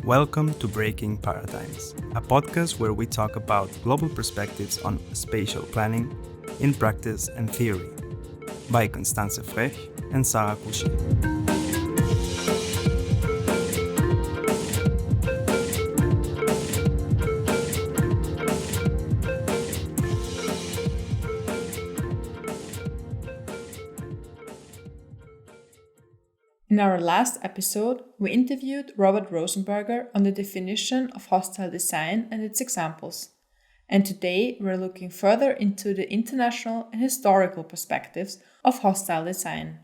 Welcome to Breaking Paradigms, a podcast where we talk about global perspectives on spatial planning in practice and theory, by Constanze Frech and Kusché. In our last episode, we interviewed Robert Rosenberger on the definition of hostile design and its examples. And today we're looking further into the international and historical perspectives of hostile design.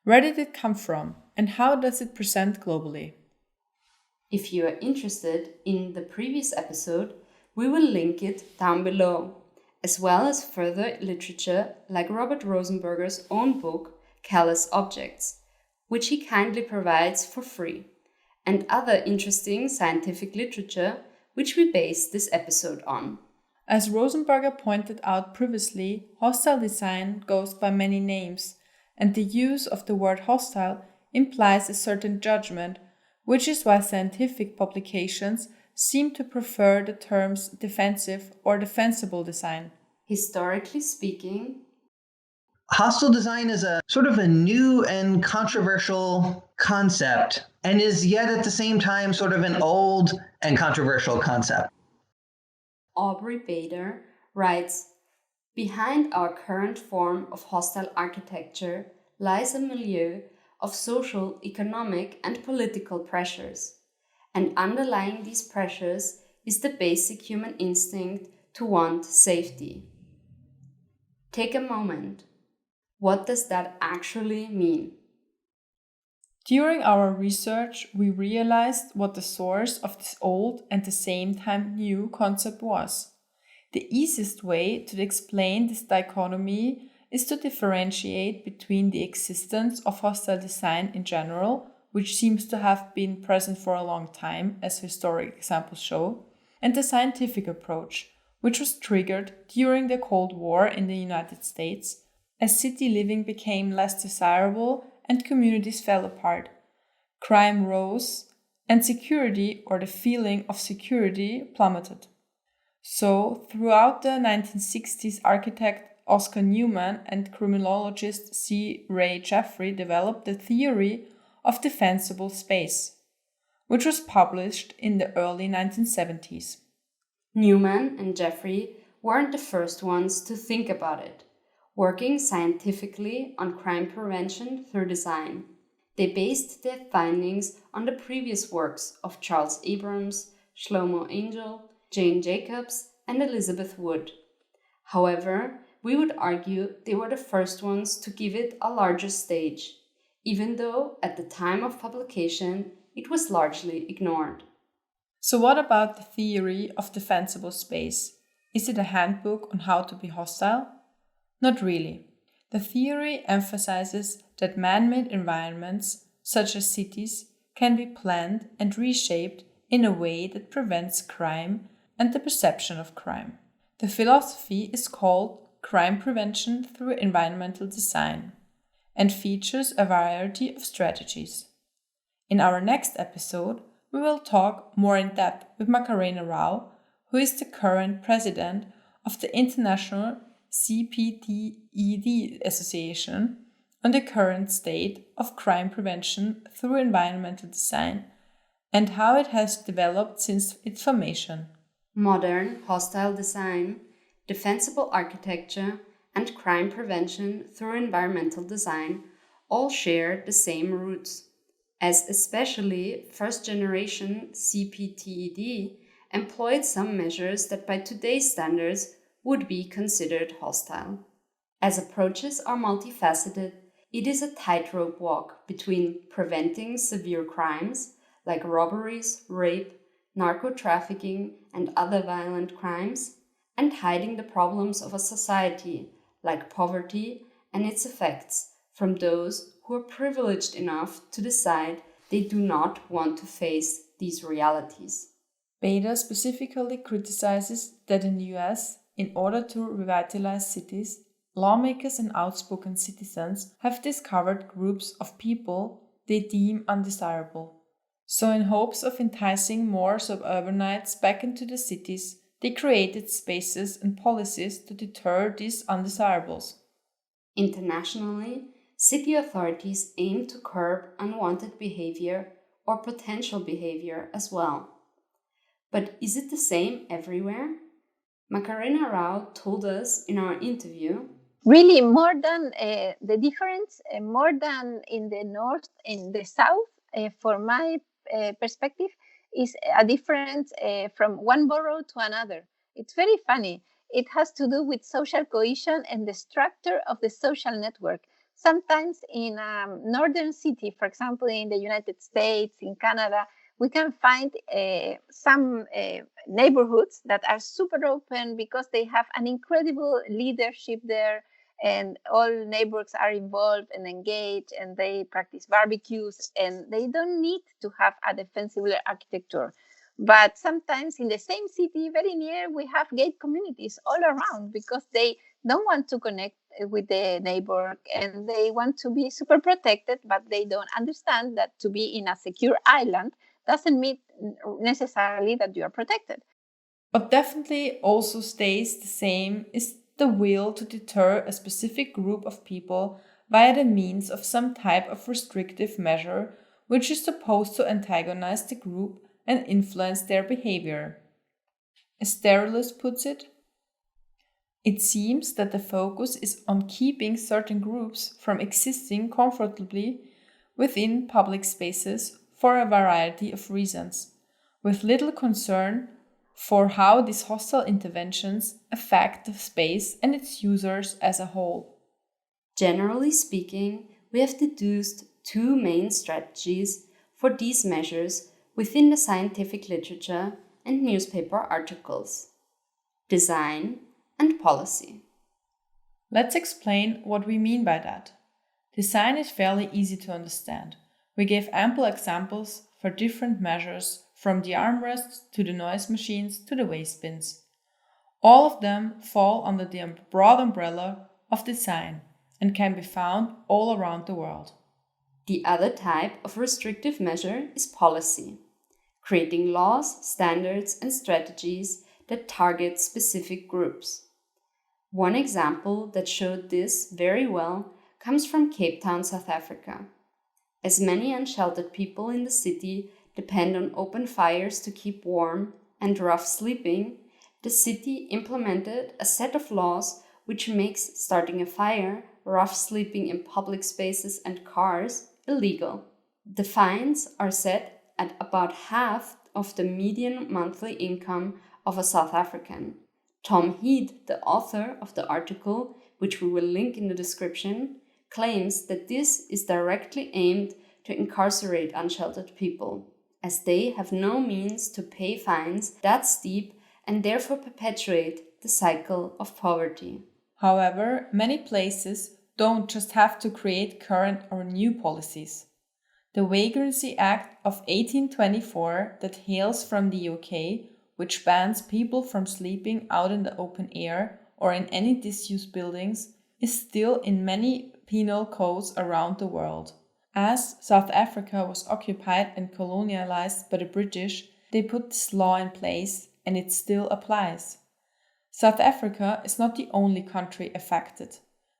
Where did it come from and how does it present globally? If you are interested in the previous episode, we will link it down below, as well as further literature like Robert Rosenberger's own book, Callous Objects, which he kindly provides for free, and other interesting scientific literature which we base this episode on. As Rosenberger pointed out previously, hostile design goes by many names, and the use of the word hostile implies a certain judgment, which is why scientific publications seem to prefer the terms defensive or defensible design. Historically speaking, hostile design is a sort of a new and controversial concept and is yet at the same time sort of an old and controversial concept. Aubrey Bader writes, "Behind our current form of hostile architecture lies a milieu of social, economic, and political pressures. And underlying these pressures is the basic human instinct to want safety." Take a moment. What does that actually mean? During our research, we realized what the source of this old and at the same time new concept was. The easiest way to explain this dichotomy is to differentiate between the existence of hostile design in general, which seems to have been present for a long time, as historic examples show, and the scientific approach, which was triggered during the Cold War in the United States, as city living became less desirable and communities fell apart. Crime rose, and security, or the feeling of security, plummeted. So, throughout the 1960s, architect Oscar Newman and criminologist C. Ray Jeffrey developed the theory of defensible space, which was published in the early 1970s. Newman and Jeffrey weren't the first ones to think about it, working scientifically on crime prevention through design. They based their findings on the previous works of Charles Abrams, Shlomo Angel, Jane Jacobs, and Elizabeth Wood. However, we would argue they were the first ones to give it a larger stage, even though at the time of publication it was largely ignored. So what about the theory of defensible space? Is it a handbook on how to be hostile? Not really. The theory emphasizes that man-made environments, such as cities, can be planned and reshaped in a way that prevents crime and the perception of crime. The philosophy is called crime prevention through environmental design and features a variety of strategies. In our next episode, we will talk more in depth with Macarena Rao, who is the current president of the International CPTED Association, on the current state of crime prevention through environmental design and how it has developed since its formation. Modern hostile design, defensible architecture, and crime prevention through environmental design all share the same roots, as especially first-generation CPTED employed some measures that by today's standards would be considered hostile. As approaches are multifaceted, it is a tightrope walk between preventing severe crimes like robberies, rape, narco-trafficking, and other violent crimes, and hiding the problems of a society like poverty and its effects from those who are privileged enough to decide they do not want to face these realities. Bader specifically criticizes that in the US, in order to revitalize cities, lawmakers and outspoken citizens have discovered groups of people they deem undesirable. So in hopes of enticing more suburbanites back into the cities, they created spaces and policies to deter these undesirables. Internationally, city authorities aim to curb unwanted behavior or potential behavior as well. But is it the same everywhere? Macarena Rao told us in our interview, really more than the difference, more than in the north, in the south, for my perspective, is a difference from one borough to another. It's very funny. It has to do with social cohesion and the structure of the social network. Sometimes in a northern city, for example, in the United States, in Canada, we can find some neighborhoods that are super open because they have an incredible leadership there, and all neighbors are involved and engaged, and they practice barbecues, and they don't need to have a defensible architecture. But sometimes in the same city, very near, we have gay communities all around because they don't want to connect with the neighbor and they want to be super protected, but they don't understand that to be in a secure island doesn't mean necessarily that you are protected. What definitely also stays the same is the will to deter a specific group of people via the means of some type of restrictive measure which is supposed to antagonize the group and influence their behavior. As Starolis puts it seems that the focus is on keeping certain groups from existing comfortably within public spaces for a variety of reasons, with little concern for how these hostile interventions affect the space and its users as a whole. Generally speaking, we have deduced two main strategies for these measures within the scientific literature and newspaper articles: design and policy. Let's explain what we mean by that. Design is fairly easy to understand. We gave ample examples for different measures, from the armrests to the noise machines to the waste bins. All of them fall under the broad umbrella of design and can be found all around the world. The other type of restrictive measure is policy, creating laws, standards, and strategies that target specific groups. One example that showed this very well comes from Cape Town, South Africa. As many unsheltered people in the city depend on open fires to keep warm and rough sleeping, the city implemented a set of laws which makes starting a fire, rough sleeping in public spaces and cars illegal. The fines are set at about half of the median monthly income of a South African. Tom Heed, the author of the article, which we will link in the description, claims that this is directly aimed to incarcerate unsheltered people, as they have no means to pay fines that steep and therefore perpetuate the cycle of poverty. However, many places don't just have to create current or new policies. The Vagrancy Act of 1824 that hails from the UK, which bans people from sleeping out in the open air or in any disused buildings, is still in many penal codes around the world. As South Africa was occupied and colonialized by the British, they put this law in place and it still applies. South Africa is not the only country affected.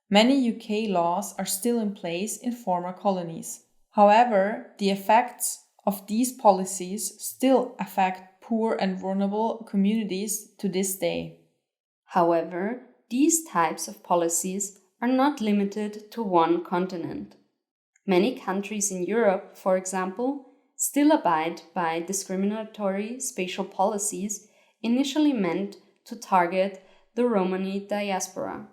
Many UK laws are still in place in former colonies. However, the effects of these policies still affect poor and vulnerable communities to this day. However, these types of policies are not limited to one continent. Many countries in Europe, for example, still abide by discriminatory spatial policies initially meant to target the Romani diaspora,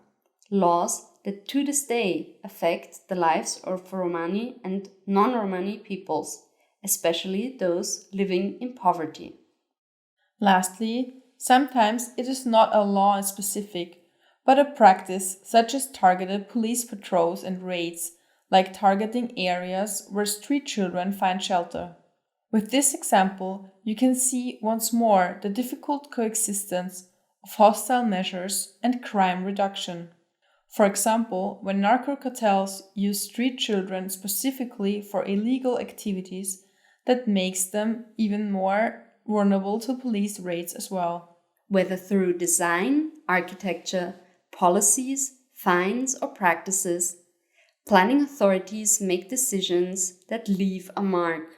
laws that to this day affect the lives of Romani and non-Romani peoples, especially those living in poverty. Lastly, sometimes it is not a law in specific, but a practice such as targeted police patrols and raids, like targeting areas where street children find shelter. With this example, you can see once more the difficult coexistence of hostile measures and crime reduction. For example, when narco cartels use street children specifically for illegal activities, that makes them even more vulnerable to police raids as well. Whether through design, architecture, policies, fines, or practices, planning authorities make decisions that leave a mark.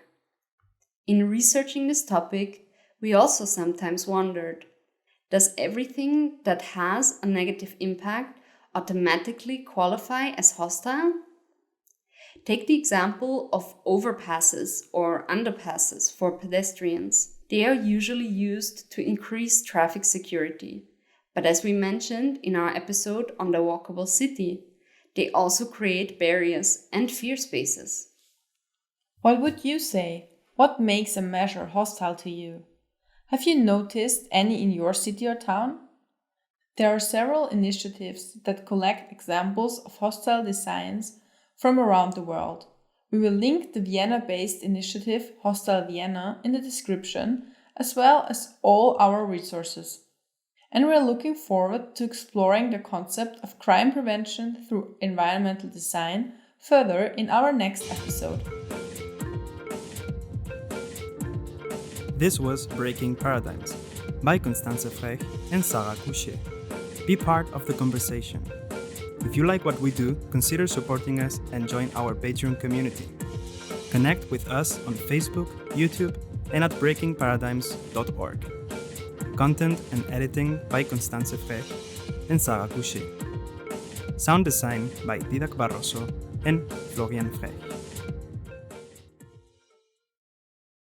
In researching this topic, we also sometimes wondered, does everything that has a negative impact automatically qualify as hostile? Take the example of overpasses or underpasses for pedestrians. They are usually used to increase traffic security, but as we mentioned in our episode on the walkable city, they also create barriers and fear spaces. What would you say? What makes a measure hostile to you? Have you noticed any in your city or town? There are several initiatives that collect examples of hostile designs from around the world. We will link the Vienna-based initiative Hostile Vienna in the description, as well as all our resources. And we are looking forward to exploring the concept of crime prevention through environmental design further in our next episode. This was Breaking Paradigms by Constanze Frech and Sarah Kusché. Be part of the conversation. If you like what we do, consider supporting us and join our Patreon community. Connect with us on Facebook, YouTube, and at breakingparadigms.org. Content and editing by Constanze Frech and Sarah Kusché. Sound design by Dídac Barroso and Florian Frech.